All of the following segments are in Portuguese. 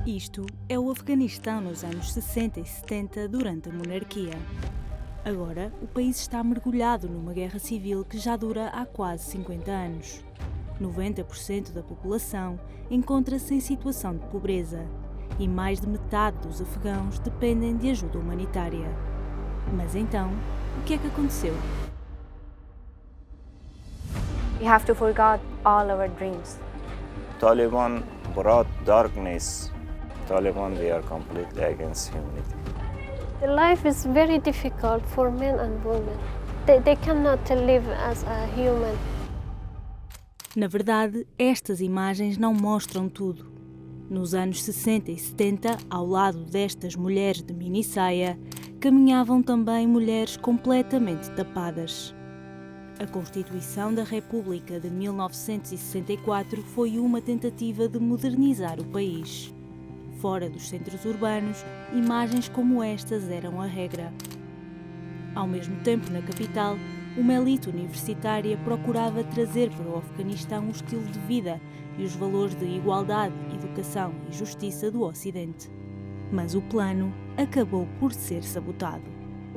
Isto é o Afeganistão nos anos 60 e 70, durante a monarquia. Agora, o país está mergulhado numa guerra civil que já dura há quase 50 anos. 90% da população encontra-se em situação de pobreza e mais de metade dos afegãos dependem de ajuda humanitária. Mas então, o que é que aconteceu? We have to forget all our dreams. Taliban brought darkness. Taliban, they are completely against humanity. The life is very difficult for men and women. They cannot live as a human. Na verdade, estas imagens não mostram tudo. Nos anos 60 e 70, ao lado destas mulheres de mini-saia, caminhavam também mulheres completamente tapadas. A Constituição da República de 1964 foi uma tentativa de modernizar o país. Fora dos centros urbanos, imagens como estas eram a regra. Ao mesmo tempo, na capital, uma elite universitária procurava trazer para o Afeganistão o estilo de vida e os valores de igualdade, educação e justiça do Ocidente. Mas o plano acabou por ser sabotado.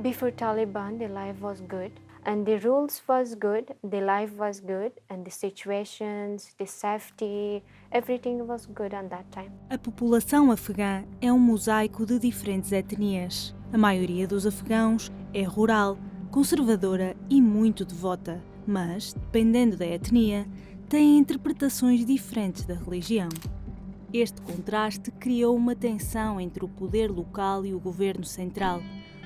Before Taliban, the life was good, and the rules was good, the life was good, and the situations, the safety, everything was good at that time. A população afegã é um mosaico de diferentes etnias. A maioria dos afegãos é rural, conservadora e muito devota, mas, dependendo da etnia, têm interpretações diferentes da religião. Este contraste criou uma tensão entre o poder local e o governo central,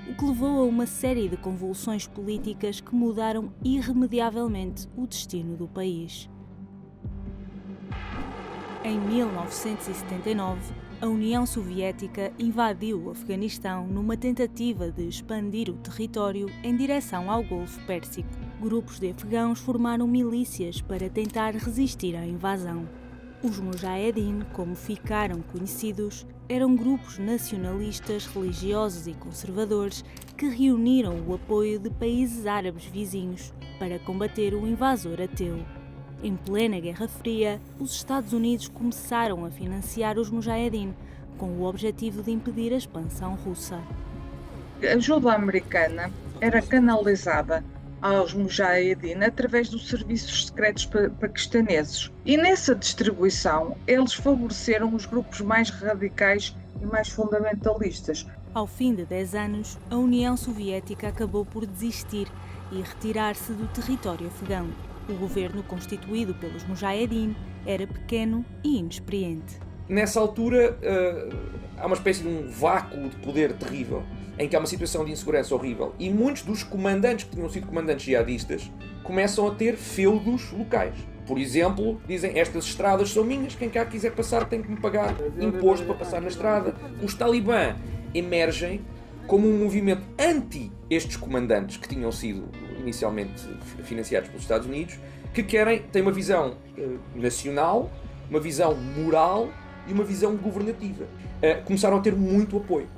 o que levou a uma série de convulsões políticas que mudaram irremediavelmente o destino do país. Em 1979, a União Soviética invadiu o Afeganistão numa tentativa de expandir o território em direção ao Golfo Pérsico. Grupos de afegãos formaram milícias para tentar resistir à invasão. Os Mujahedin, como ficaram conhecidos, eram grupos nacionalistas, religiosos e conservadores que reuniram o apoio de países árabes vizinhos para combater o invasor ateu. Em plena Guerra Fria, os Estados Unidos começaram a financiar os Mujahedin, com o objetivo de impedir a expansão russa. A ajuda americana era canalizada aos Mujahedin através dos serviços secretos paquistaneses. E nessa distribuição, eles favoreceram os grupos mais radicais e mais fundamentalistas. Ao fim de 10 anos, a União Soviética acabou por desistir e retirar-se do território afegão. O governo constituído pelos Mujahedin era pequeno e inexperiente. Nessa altura, há uma espécie de um vácuo de poder terrível, em que há uma situação de insegurança horrível. E muitos dos comandantes que tinham sido comandantes jihadistas começam a ter feudos locais. Por exemplo, dizem, estas estradas são minhas, quem cá quiser passar tem que me pagar imposto para passar na estrada. Os talibã emergem como um movimento anti estes comandantes que tinham sido inicialmente financiados pelos Estados Unidos, que têm uma visão nacional, uma visão moral e uma visão governativa. Começaram a ter muito apoio.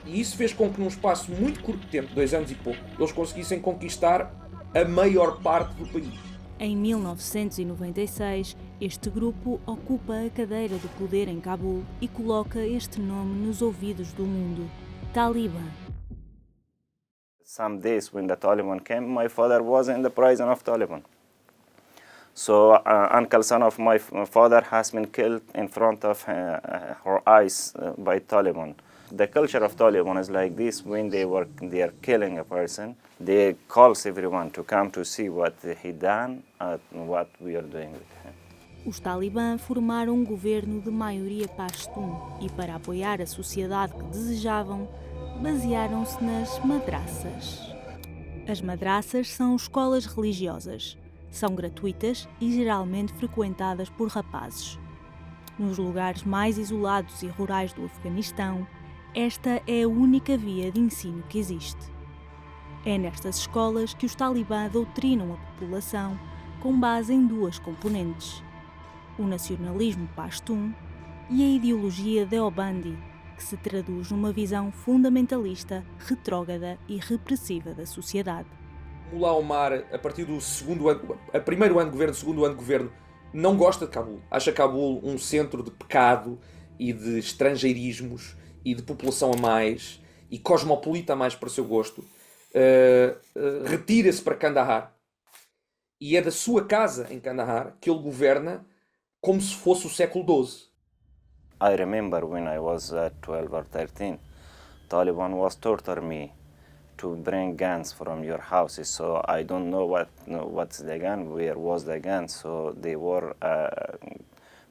E isso fez com que, num espaço muito curto de tempo, 2 anos e pouco, eles conseguissem conquistar a maior parte do país. Em 1996, este grupo ocupa a cadeira do poder em Cabul e coloca este nome nos ouvidos do mundo: Talibã. Some days when the Taliban came, my father was in the prison of Taliban. So uncle son of my father has been killed in front of her eyes by Taliban. The culture of Taliban is like this: when they are killing a person, they calls everyone to come to see what he done and what we are doing with him. Os talibã formaram um governo de maioria pashtun e, para apoiar a sociedade que desejavam, basearam-se nas madraças. As madraças são escolas religiosas. São gratuitas e geralmente frequentadas por rapazes. Nos lugares mais isolados e rurais do Afeganistão, esta é a única via de ensino que existe. É nestas escolas que os talibã doutrinam a população com base em 2 componentes: o nacionalismo pashtun e a ideologia Deobandi, que se traduz numa visão fundamentalista, retrógrada e repressiva da sociedade. Mullah Omar, a partir do primeiro ano de governo, segundo ano de governo, não gosta de Cabul. Acha Cabul um centro de pecado e de estrangeirismos e de população a mais e cosmopolita a mais para o seu gosto, retira-se para Kandahar e é da sua casa em Kandahar que ele governa como se fosse o século XII. I remember when I was 12 or 13, Taliban was torturing me to bring guns from your houses. So I don't know what's the gun, where was the gun. So they were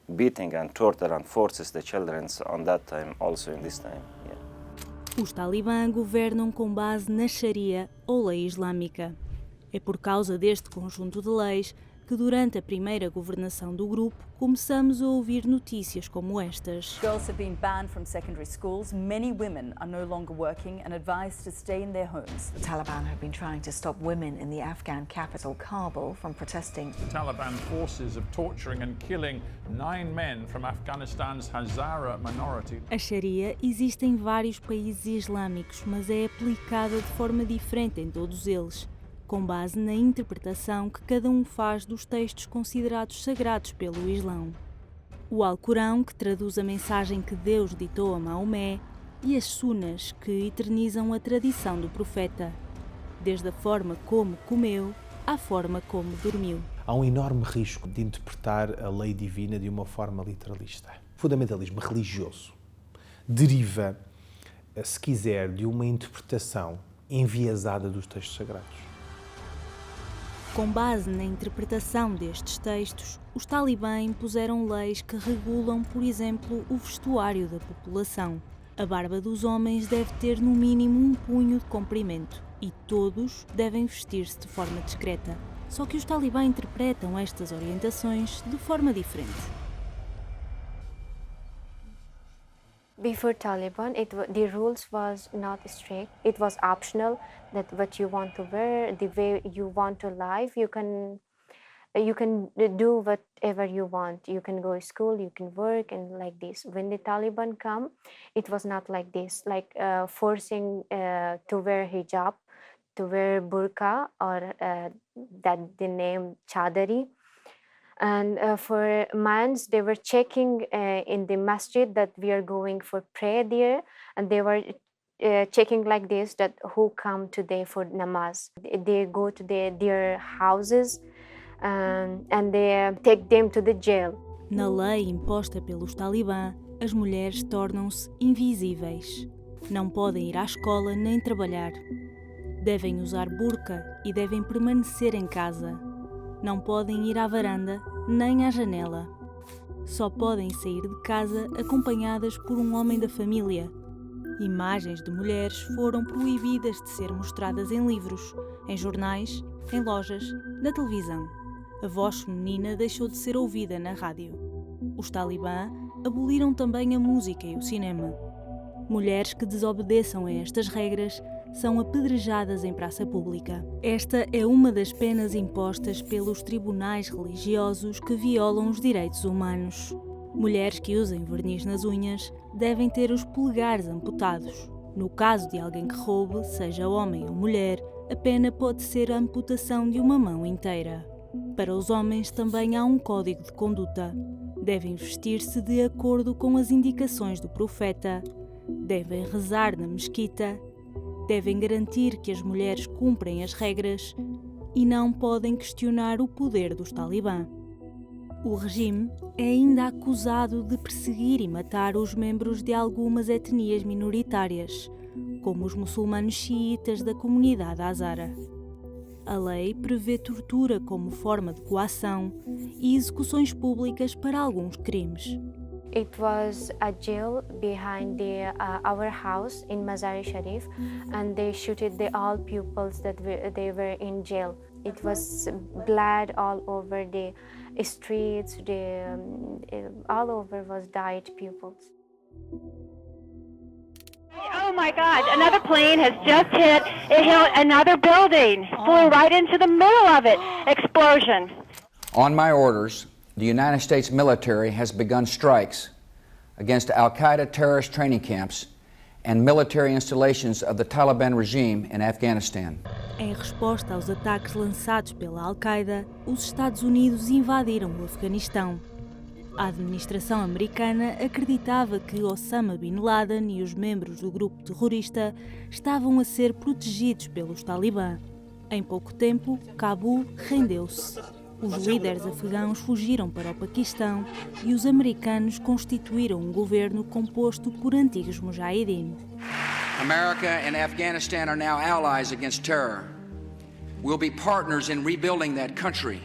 beating and torture and forces the children on that time, also in this time. Yeah. Os talibã governam com base na Sharia ou lei islâmica. É por causa deste conjunto de leis que durante a primeira governação do grupo começamos a ouvir notícias como estas. Girls have been banned from secondary schools. Many women are no longer working and advised to stay in their homes. The Taliban have been trying to stop women in the Afghan capital, Kabul, from protesting. The Taliban forces of torturing and killing 9 men from Afghanistan's Hazara minority. A Sharia existe em vários países islâmicos, mas é aplicada de forma diferente em todos eles, com base na interpretação que cada um faz dos textos considerados sagrados pelo Islão. O Alcorão, que traduz a mensagem que Deus ditou a Maomé, e as Sunas, que eternizam a tradição do profeta, desde a forma como comeu à forma como dormiu. Há um enorme risco de interpretar a lei divina de uma forma literalista. O fundamentalismo religioso deriva, se quiser, de uma interpretação enviesada dos textos sagrados. Com base na interpretação destes textos, os talibã impuseram leis que regulam, por exemplo, o vestuário da população. A barba dos homens deve ter no mínimo um punho de comprimento e todos devem vestir-se de forma discreta. Só que os talibã interpretam estas orientações de forma diferente. Before Taliban, the rules was not strict. It was optional that what you want to wear, the way you want to live, you can do whatever you want. You can go to school, you can work, and like this. When the Taliban come, it was not like this, like forcing to wear hijab, to wear burqa, or that the name chadari. And for months, they were checking in the masjid that we are going for prayer there, and they were checking like this, that who come today for namaz. They go to their houses and they take them to the jail. Na lei imposta pelos talibã, as mulheres tornam-se invisíveis. Não podem ir à escola nem trabalhar. Devem usar burqa e devem permanecer em casa. Não podem ir à varanda nem à janela. Só podem sair de casa acompanhadas por um homem da família. Imagens de mulheres foram proibidas de ser mostradas em livros, em jornais, em lojas, na televisão. A voz feminina deixou de ser ouvida na rádio. Os talibã aboliram também a música e o cinema. Mulheres que desobedeçam a estas regras são apedrejadas em praça pública. Esta é uma das penas impostas pelos tribunais religiosos que violam os direitos humanos. Mulheres que usem verniz nas unhas devem ter os polegares amputados. No caso de alguém que roube, seja homem ou mulher, a pena pode ser a amputação de uma mão inteira. Para os homens também há um código de conduta. Devem vestir-se de acordo com as indicações do profeta, devem rezar na mesquita, devem garantir que as mulheres cumprem as regras e não podem questionar o poder dos talibã. O regime é ainda acusado de perseguir e matar os membros de algumas etnias minoritárias, como os muçulmanos xiitas da comunidade Hazara. A lei prevê tortura como forma de coação e execuções públicas para alguns crimes. It was a jail behind our house in Mazar-e Sharif, and they shooted all pupils that they were in jail. It was blood all over the streets, all over was died pupils. Oh my God, another plane has just hit another building, flew right into the middle of it. Explosion. On my orders, the United States military has begun strikes against Al-Qaeda terrorist training camps and military installations of the Taliban regime in Afghanistan. Em resposta aos ataques lançados pela Al-Qaeda, os Estados Unidos invadiram o Afeganistão. A administração americana acreditava que Osama Bin Laden e os membros do grupo terrorista estavam a ser protegidos pelos Talibã. Em pouco tempo, Cabul rendeu-se. Os líderes afegãos fugiram para o Paquistão e os americanos constituíram um governo composto por antigos mujahideen. America and Afghanistan are now allies against terror. We'll be partners in rebuilding that country.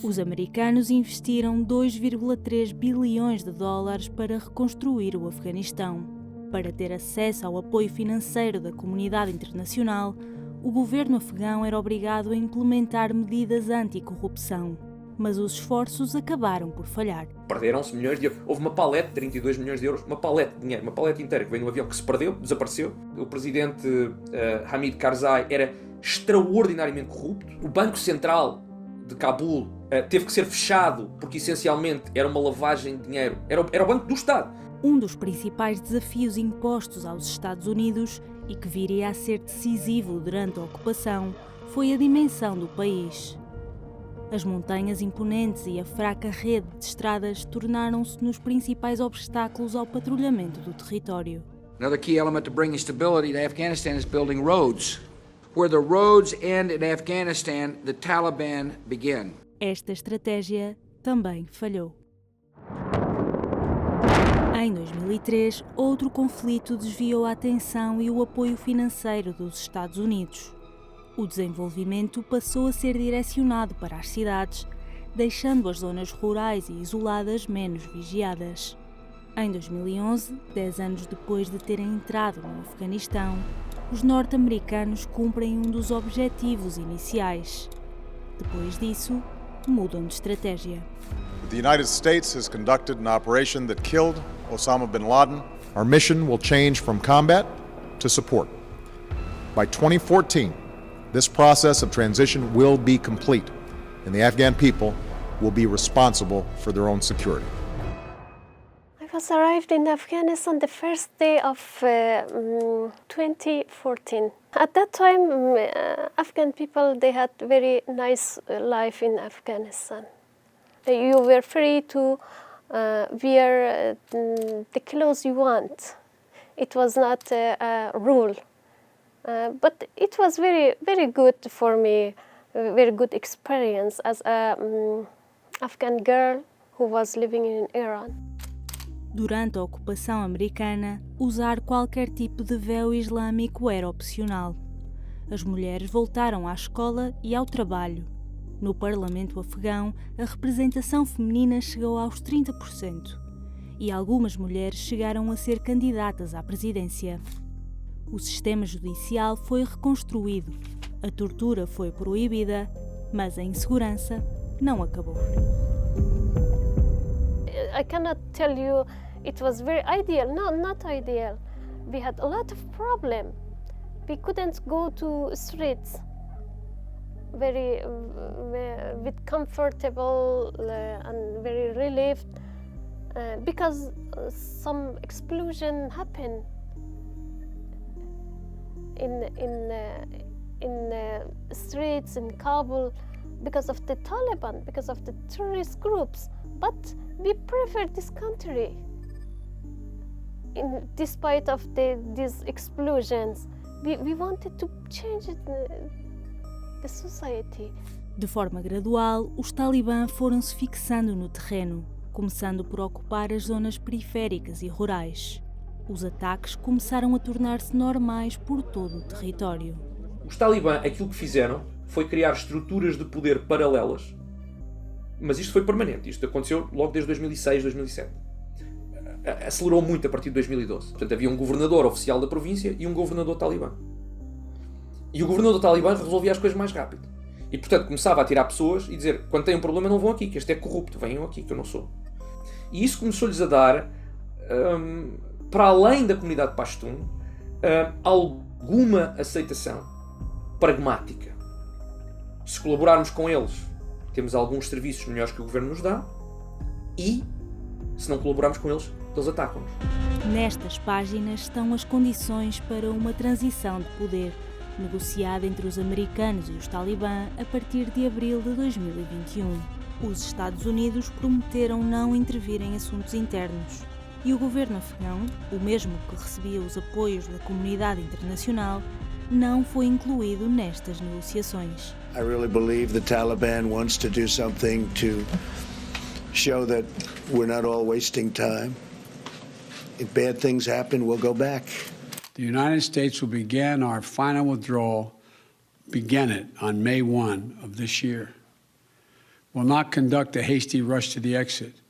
Os americanos investiram 2,3 bilhões de dólares para reconstruir o Afeganistão. Para ter acesso ao apoio financeiro da comunidade internacional, o governo afegão era obrigado a implementar medidas anticorrupção. Mas os esforços acabaram por falhar. Perderam-se milhões de euros. Houve uma palete de 32 milhões de euros, uma palete de dinheiro, uma palete inteira que veio no avião que se perdeu, desapareceu. O presidente Hamid Karzai era extraordinariamente corrupto. O Banco Central de Cabul teve que ser fechado porque essencialmente era uma lavagem de dinheiro. Era o Banco do Estado. Um dos principais desafios impostos aos Estados Unidos e que viria a ser decisivo durante a ocupação foi a dimensão do país. As montanhas imponentes e a fraca rede de estradas tornaram-se nos principais obstáculos ao patrulhamento do território. Another key element to bringing stability to Afghanistan is building roads. Where the roads end in Afghanistan, the Taliban begin. Esta estratégia também falhou. Em 2003, outro conflito desviou a atenção e o apoio financeiro dos Estados Unidos. O desenvolvimento passou a ser direcionado para as cidades, deixando as zonas rurais e isoladas menos vigiadas. Em 2011, 10 anos depois de terem entrado no Afeganistão, os norte-americanos cumprem um dos objetivos iniciais. Depois disso, mudam de estratégia. The United States has conducted an operation that killed Osama bin Laden. Our mission will change from combat to support. By 2014, this process of transition will be complete, and the Afghan people will be responsible for their own security. I was arrived in Afghanistan the first day of 2014. At that time, Afghan people, they had very nice life in Afghanistan. You were free to wear the clothes you want. It was not a rule. But it was very, very good for me, a very good experience as an Afghan girl who was living in Iran. Durante a ocupação americana, usar qualquer tipo de véu islâmico era opcional. As mulheres voltaram à escola e ao trabalho. No Parlamento afegão, a representação feminina chegou aos 30% e algumas mulheres chegaram a ser candidatas à presidência. O sistema judicial foi reconstruído, a tortura foi proibida, mas a insegurança não acabou. I cannot tell you it was very ideal. No, not ideal. We had a lot of problem. We couldn't go to streets very with comfortable and very relieved because some explosion happened in streets in Kabul because of the Taliban, because of the terrorist groups. But we prefer this country. Despite of these explosions, we wanted to change the society. De forma gradual, os Talibã foram-se fixando no terreno, começando por ocupar as zonas periféricas e rurais. Os ataques começaram a tornar-se normais por todo o território. Os Talibã, aquilo que fizeram foi criar estruturas de poder paralelas, mas isto foi permanente. Isto aconteceu logo desde 2006, 2007. Acelerou muito a partir de 2012. Portanto, havia um governador oficial da província e um governador talibã. E o governador talibã resolvia as coisas mais rápido. E, portanto, começava a tirar pessoas e dizer: quando têm um problema não vão aqui, que este é corrupto, venham aqui, que eu não sou. E isso começou-lhes a dar, para além da comunidade pashtun, alguma aceitação pragmática. Se colaborarmos com eles, temos alguns serviços melhores que o governo nos dá, e se não colaborarmos com eles, eles atacam-nos. Nestas páginas estão as condições para uma transição de poder, negociada entre os americanos e os Talibã a partir de abril de 2021. Os Estados Unidos prometeram não intervir em assuntos internos e o governo afegão, o mesmo que recebia os apoios da comunidade internacional, não foi incluído nestas negociações. I really believe the Taliban wants to do something to show that we're not all wasting time. If bad things happen, we'll go back. The United States will begin our final withdrawal, begin it on May 1 of this year. We'll not conduct a hasty rush to the exit.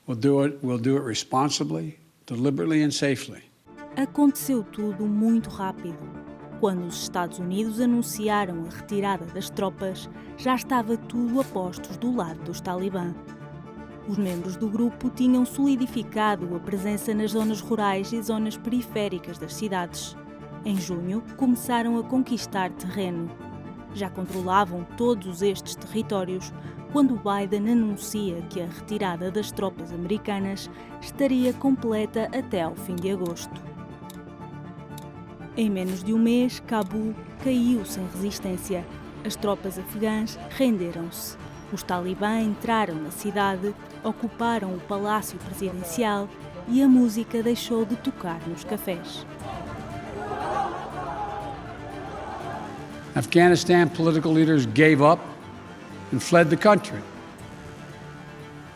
We'll do it responsibly, deliberately and safely. Aconteceu tudo muito rápido. Quando os Estados Unidos anunciaram a retirada das tropas, já estava tudo a postos do lado dos Talibã. Os membros do grupo tinham solidificado a presença nas zonas rurais e zonas periféricas das cidades. Em junho, começaram a conquistar terreno. Já controlavam todos estes territórios quando Biden anuncia que a retirada das tropas americanas estaria completa até ao fim de agosto. Em menos de um mês, Cabul caiu sem resistência. As tropas afegãs renderam-se. Os Talibã entraram na cidade, ocuparam o palácio presidencial e a música deixou de tocar nos cafés. Afghanistan political leaders gave up and fled the country.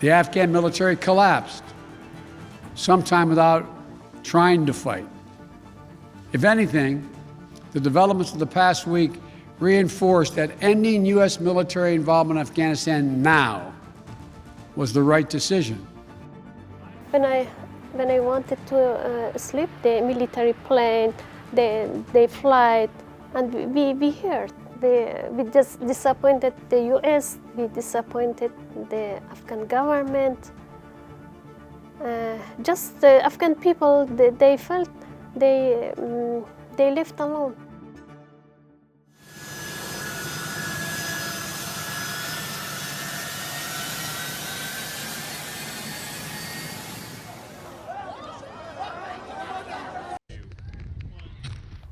The Afghan military collapsed, sometime without trying to fight. If anything, the developments of the past week reinforced that ending U.S. military involvement in Afghanistan now was the right decision. When I wanted to sleep, the military plane, they flight, and we heard. We just disappointed the U.S., we disappointed the Afghan government. Just the Afghan people, they felt they left alone.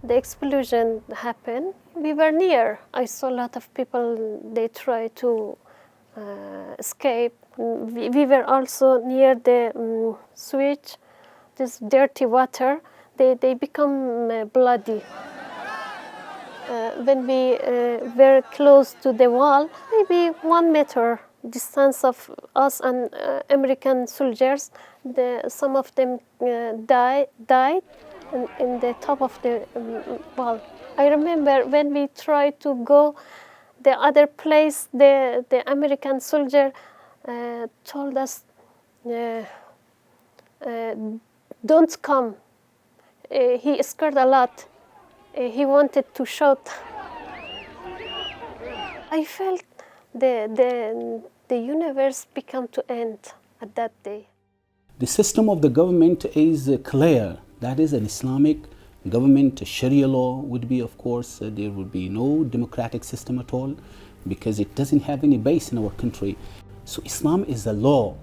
The explosion happened. We were near. I saw a lot of people, they tried to escape. We were also near the switch, this dirty water. They become bloody. When we were close to the wall, maybe 1 meter distance of us and American soldiers, some of them died in the top of the wall. I remember when we tried to go the other place, the American soldier told us, don't come. He scared a lot. He wanted to shout. I felt the universe become to end at that day. The system of the government is clear. That is an Islamic government. Sharia law would be, of course, there would be no democratic system at all because it doesn't have any base in our country. So Islam is a law.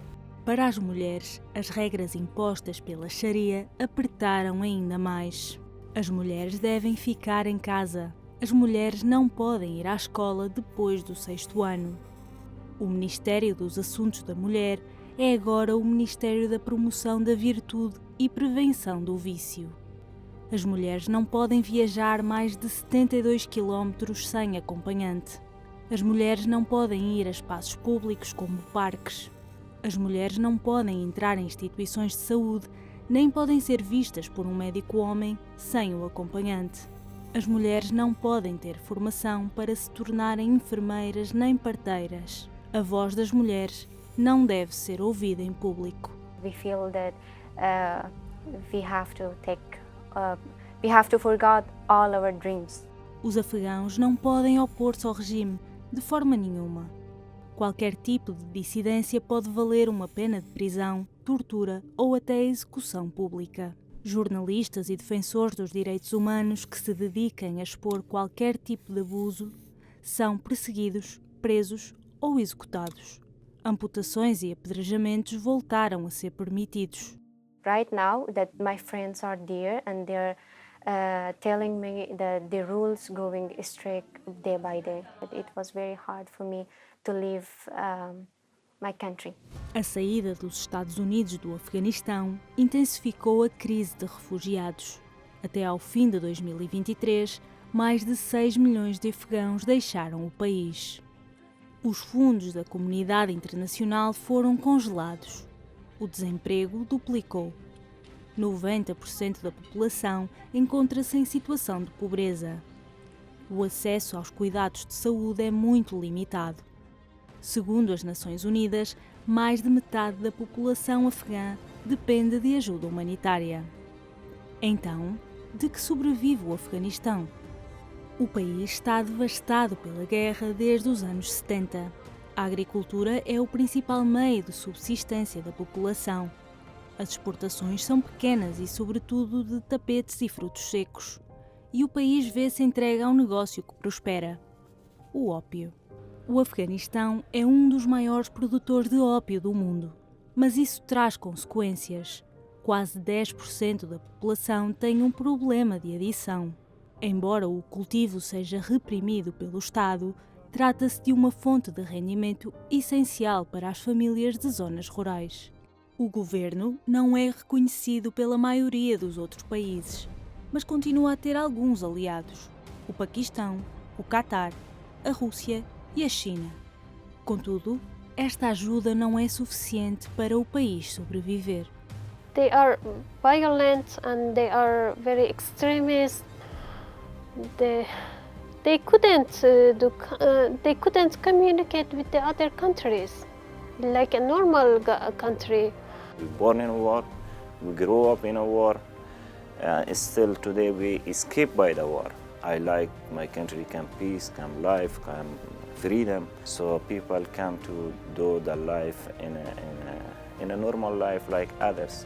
Para as mulheres, as regras impostas pela Sharia apertaram ainda mais. As mulheres devem ficar em casa. As mulheres não podem ir à escola depois do 6º ano. O Ministério dos Assuntos da Mulher é agora o Ministério da Promoção da Virtude e Prevenção do Vício. As mulheres não podem viajar mais de 72 km sem acompanhante. As mulheres não podem ir a espaços públicos como parques. As mulheres não podem entrar em instituições de saúde, nem podem ser vistas por um médico homem sem o acompanhante. As mulheres não podem ter formação para se tornarem enfermeiras nem parteiras. A voz das mulheres não deve ser ouvida em público. We feel that we have to forget all our dreams. Os afegãos não podem opor-se ao regime de forma nenhuma. Qualquer tipo de dissidência pode valer uma pena de prisão, tortura ou até execução pública. Jornalistas e defensores dos direitos humanos que se dediquem a expor qualquer tipo de abuso são perseguidos, presos ou executados. Amputações e apedrejamentos voltaram a ser permitidos. Right now that my friends are there and they're telling me that the rules going strict day by day. It was very hard for me to live my country. A saída dos Estados Unidos do Afeganistão intensificou a crise de refugiados. Até ao fim de 2023, mais de 6 milhões de afegãos deixaram o país. Os fundos da comunidade internacional foram congelados. O desemprego duplicou. 90% da população encontra-se em situação de pobreza. O acesso aos cuidados de saúde é muito limitado. Segundo as Nações Unidas, mais de metade da população afegã depende de ajuda humanitária. Então, de que sobrevive o Afeganistão? O país está devastado pela guerra desde os anos 70. A agricultura é o principal meio de subsistência da população. As exportações são pequenas e, sobretudo, de tapetes e frutos secos. E o país vê-se entregue a um negócio que prospera: o ópio. O Afeganistão é um dos maiores produtores de ópio do mundo, mas isso traz consequências. Quase 10% da população tem um problema de adição. Embora o cultivo seja reprimido pelo Estado, trata-se de uma fonte de rendimento essencial para as famílias de zonas rurais. O governo não é reconhecido pela maioria dos outros países, mas continua a ter alguns aliados: o Paquistão, o Catar, a Rússia e a China. Contudo, esta ajuda não é suficiente para o país sobreviver. They are violent and they are very extremist. They couldn't communicate with the other countries like a normal country. We were born in a war, we grew up in a war, still today we escape by the war. I like my country can peace, can life, can freedom, so people come to do the life in a normal life like others.